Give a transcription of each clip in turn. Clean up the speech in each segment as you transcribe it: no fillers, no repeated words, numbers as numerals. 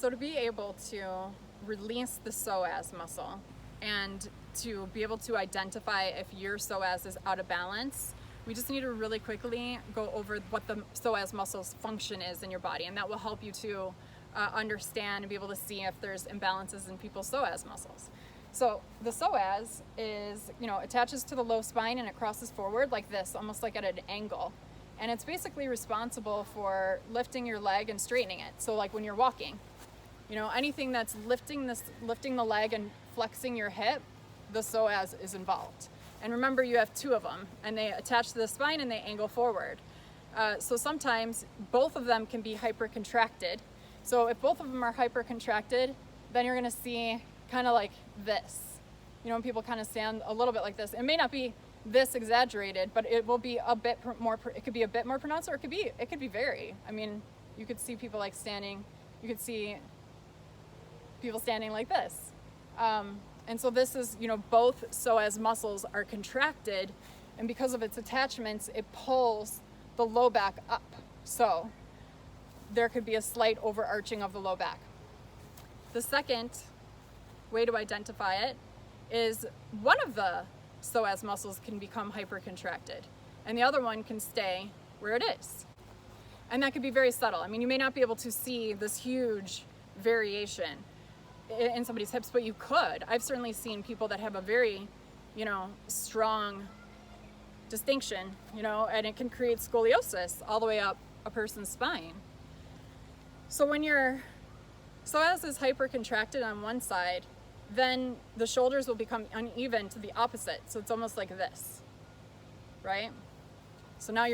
So to be able to release the psoas muscle and to be able to identify if your psoas is out of balance, we just need to really quickly go over what the psoas muscle's function is in your body, and that will help you to understand and be able to see if there's imbalances in people's psoas muscles. So the psoas is, attaches to the low spine and it crosses forward like this, almost like at an angle. And it's basically responsible for lifting your leg and straightening it. So like when you're walking, anything that's lifting the leg and flexing your hip, the psoas is involved. And remember, you have two of them, and they attach to the spine and they angle forward. So sometimes both of them can be hypercontracted. So if both of them are hypercontracted, then you're gonna see kind of like this. When people kind of stand a little bit like this. It may not be this exaggerated, but it will be a bit more, it could be a bit more pronounced, or it could be very. I mean, you could see people like standing, you could see people standing like this. And so this is, both psoas muscles are contracted, and because of its attachments, it pulls the low back up. So there could be a slight overarching of the low back. The second way to identify it is one of the psoas muscles can become hypercontracted, and the other one can stay where it is. And that could be very subtle. I mean, you may not be able to see this huge variation in somebody's hips, but you could. I've certainly seen people that have a very, strong distinction, and it can create scoliosis all the way up a person's spine. So when your psoas is hypercontracted on one side, then the shoulders will become uneven to the opposite. So it's almost like this, right? So now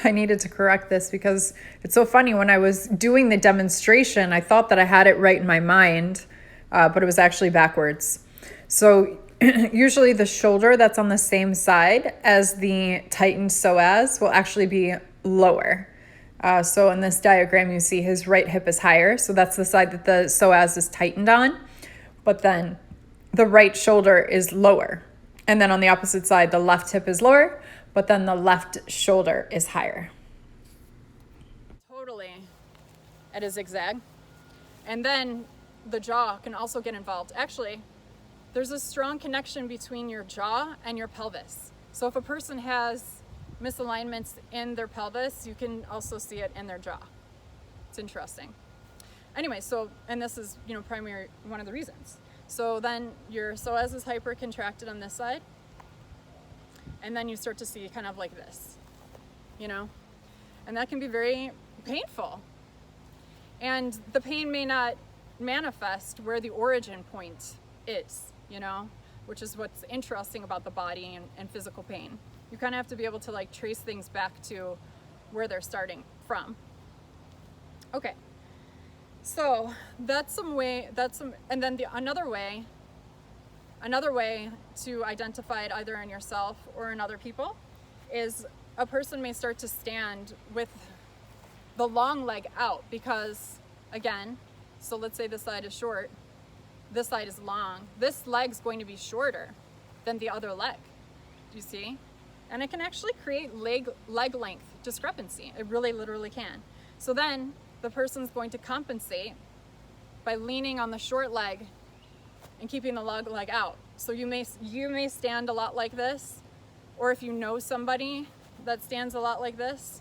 I needed to correct this because it's so funny. When I was doing the demonstration, I thought that I had it right in my mind, but it was actually backwards. So usually the shoulder that's on the same side as the tightened psoas will actually be lower. So in this diagram, you see his right hip is higher. So that's the side that the psoas is tightened on. But then the right shoulder is lower. And then on the opposite side, the left hip is lower, but then the left shoulder is higher. Totally at a zigzag. And then the jaw can also get involved. Actually, there's a strong connection between your jaw and your pelvis. So if a person has misalignments in their pelvis, you can also see it in their jaw. It's interesting. Anyway, and this is, primary, one of the reasons. So then your psoas is hypercontracted on this side, and then you start to see kind of like this, and that can be very painful. And the pain may not manifest where the origin point is, which is what's interesting about the body and physical pain. You kind of have to be able to trace things back to where they're starting from. Okay. So and then another way to identify it either in yourself or in other people is a person may start to stand with the long leg out because, again, so let's say this side is short, this side is long. This leg's going to be shorter than the other leg. Do you see? And it can actually create leg length discrepancy. It really literally can. So then the person's going to compensate by leaning on the short leg and keeping the long leg out. So you may stand a lot like this, or if you know somebody that stands a lot like this,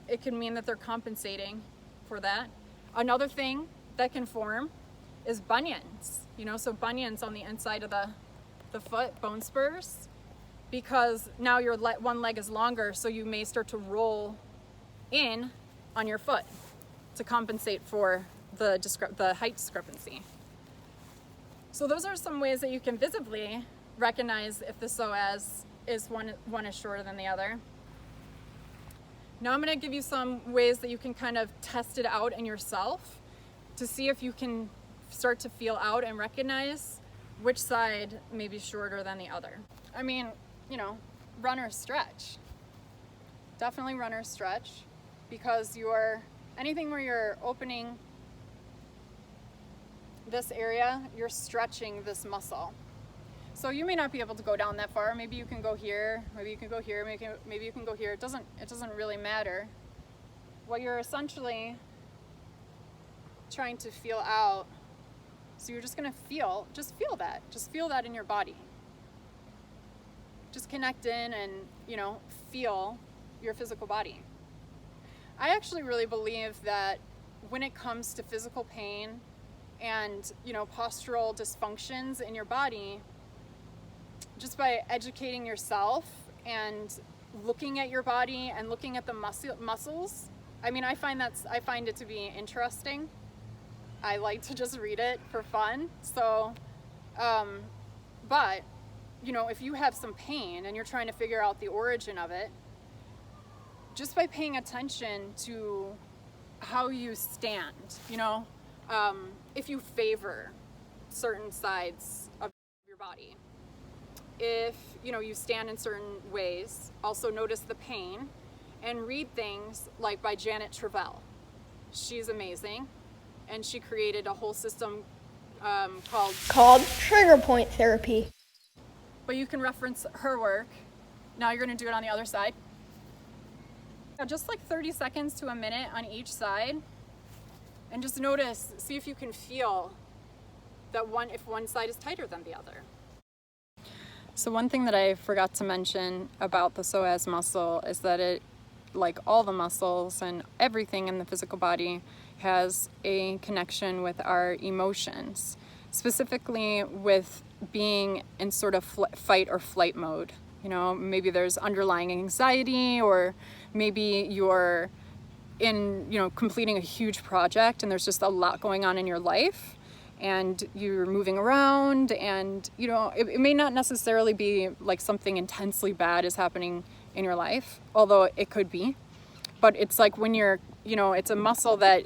it can mean that they're compensating for that. Another thing that can form is bunions. So bunions on the inside of the foot, bone spurs, because now your one leg is longer, so you may start to roll in on your foot to compensate for the height discrepancy. So those are some ways that you can visibly recognize if the psoas is one is shorter than the other. Now I'm going to give you some ways that you can kind of test it out in yourself to see if you can start to feel out and recognize which side may be shorter than the other. I mean, runner's stretch. Definitely runner's stretch, because anything where you're opening this area, you're stretching this muscle. So you may not be able to go down that far. Maybe you can go here, maybe you can go here, maybe you can go here. It doesn't really matter. What you're essentially trying to feel out. So you're just gonna just feel that in your body. Just connect in and, feel your physical body. I actually really believe that when it comes to physical pain and, postural dysfunctions in your body, just by educating yourself and looking at your body and looking at the muscles, I find it to be interesting. I like to just read it for fun. So, but, if you have some pain and you're trying to figure out the origin of it, just by paying attention to how you stand, if you favor certain sides of your body, if, you stand in certain ways, also notice the pain and read things like by Janet Travell. She's amazing. And she created a whole system called trigger point therapy. But you can reference her work. Now you're going to do it on the other side. Just like 30 seconds to a minute on each side. And just notice, see if you can feel that if one side is tighter than the other. So one thing that I forgot to mention about the psoas muscle is that it, like all the muscles and everything in the physical body, has a connection with our emotions, specifically with being in sort of fight or flight mode. Maybe there's underlying anxiety, or maybe you're in, completing a huge project and there's just a lot going on in your life and you're moving around and, it may not necessarily be like something intensely bad is happening in your life, although it could be. But it's like when you're, it's a muscle that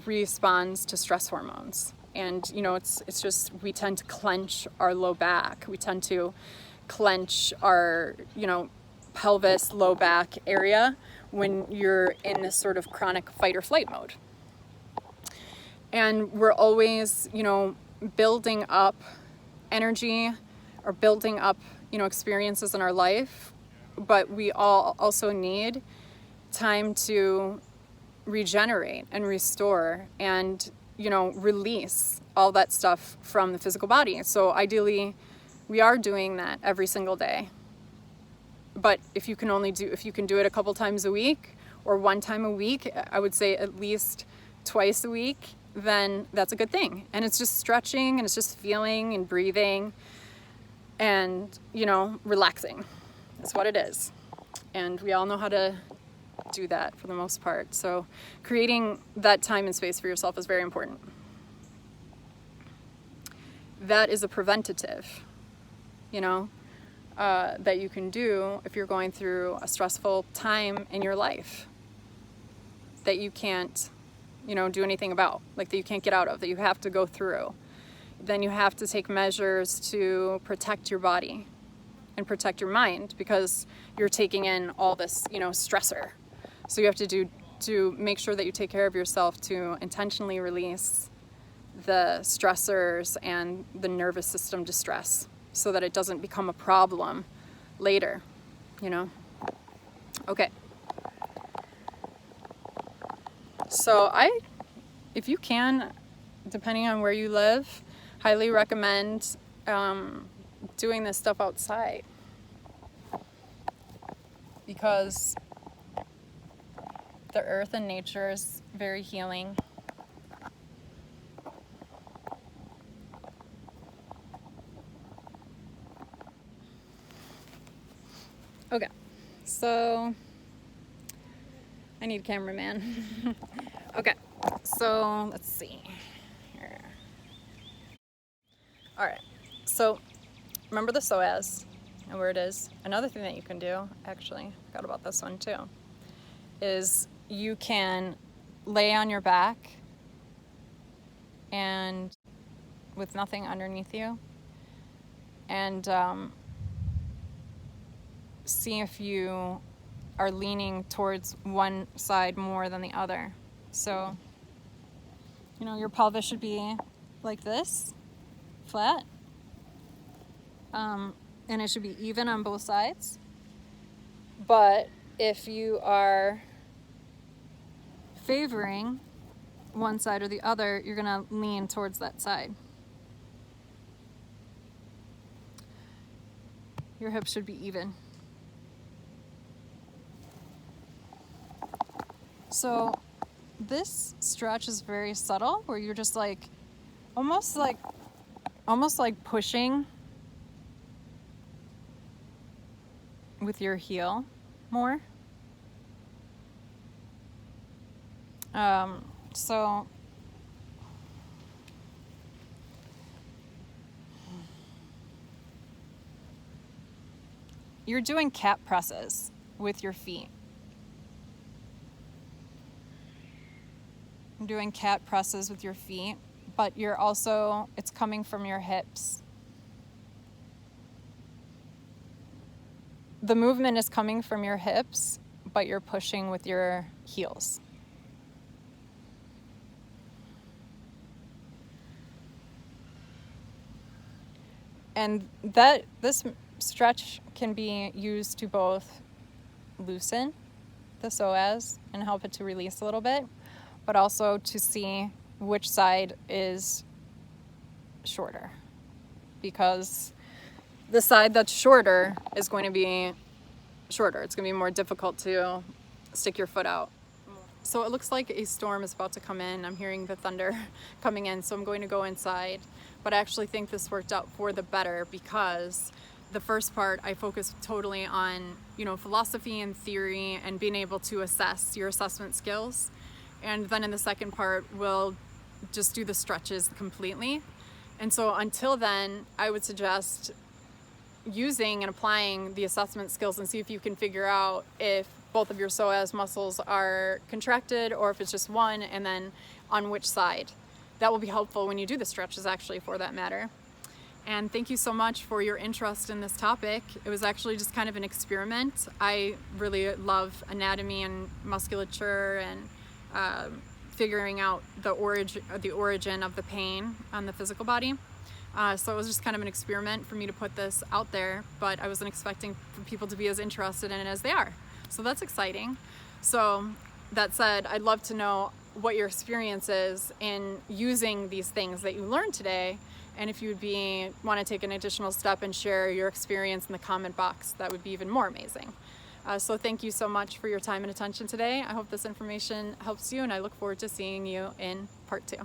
responds to stress hormones. And, it's just, we tend to clench our low back. We tend to clench our, pelvis, low back area when you're in this sort of chronic fight or flight mode. And we're always, building up energy or building up, experiences in our life. But we all also need time to regenerate and restore and, release all that stuff from the physical body. So ideally, we are doing that every single day. But if you can do it a couple times a week or one time a week, I would say at least twice a week, then that's a good thing. And it's just stretching and it's just feeling and breathing and, relaxing. That's what it is. And we all know how to do that for the most part. So creating that time and space for yourself is very important. That is a preventative, that you can do if you're going through a stressful time in your life that you can't, do anything about, like that you can't get out of, that you have to go through. Then you have to take measures to protect your body and protect your mind because you're taking in all this, stressor. So you have to make sure that you take care of yourself to intentionally release the stressors and the nervous system distress so that it doesn't become a problem later, Okay. So if you can, depending on where you live, highly recommend doing this stuff outside because the earth and nature is very healing. Okay, so I need a cameraman. Okay, so let's see here. All right, so remember the psoas and where it is. Another thing that you can do, actually, I forgot about this one too, is you can lay on your back and with nothing underneath you and see if you are leaning towards one side more than the other. So, your pelvis should be like this, flat, and it should be even on both sides. But if you are favoring one side or the other, you're gonna lean towards that side. Your hips should be even. So this stretch is very subtle, where you're just like almost like pushing with your heel more. So you're doing cat presses with your feet. You're doing cat presses with your feet, but you're also, it's coming from your hips. The movement is coming from your hips, but you're pushing with your heels. And this stretch can be used to both loosen the psoas and help it to release a little bit, but also to see which side is shorter, because the side that's shorter is going to be shorter. It's going to be more difficult to stick your foot out. So it looks like a storm is about to come in. I'm hearing the thunder coming in, so I'm going to go inside. But I actually think this worked out for the better, because the first part I focused totally on, philosophy and theory and being able to assess your assessment skills. And then in the second part, we'll just do the stretches completely. And so until then, I would suggest using and applying the assessment skills and see if you can figure out if both of your psoas muscles are contracted or if it's just one, and then on which side. That will be helpful when you do the stretches, actually, for that matter. And thank you so much for your interest in this topic. It was actually just kind of an experiment. I really love anatomy and musculature and figuring out the origin of the pain on the physical body. So it was just kind of an experiment for me to put this out there, but I wasn't expecting for people to be as interested in it as they are. So that's exciting. So that said, I'd love to know what your experience is in using these things that you learned today, and if you would want to take an additional step and share your experience in the comment box, that would be even more amazing. So thank you so much for your time and attention today. I hope this information helps you, and I look forward to seeing you in part 2.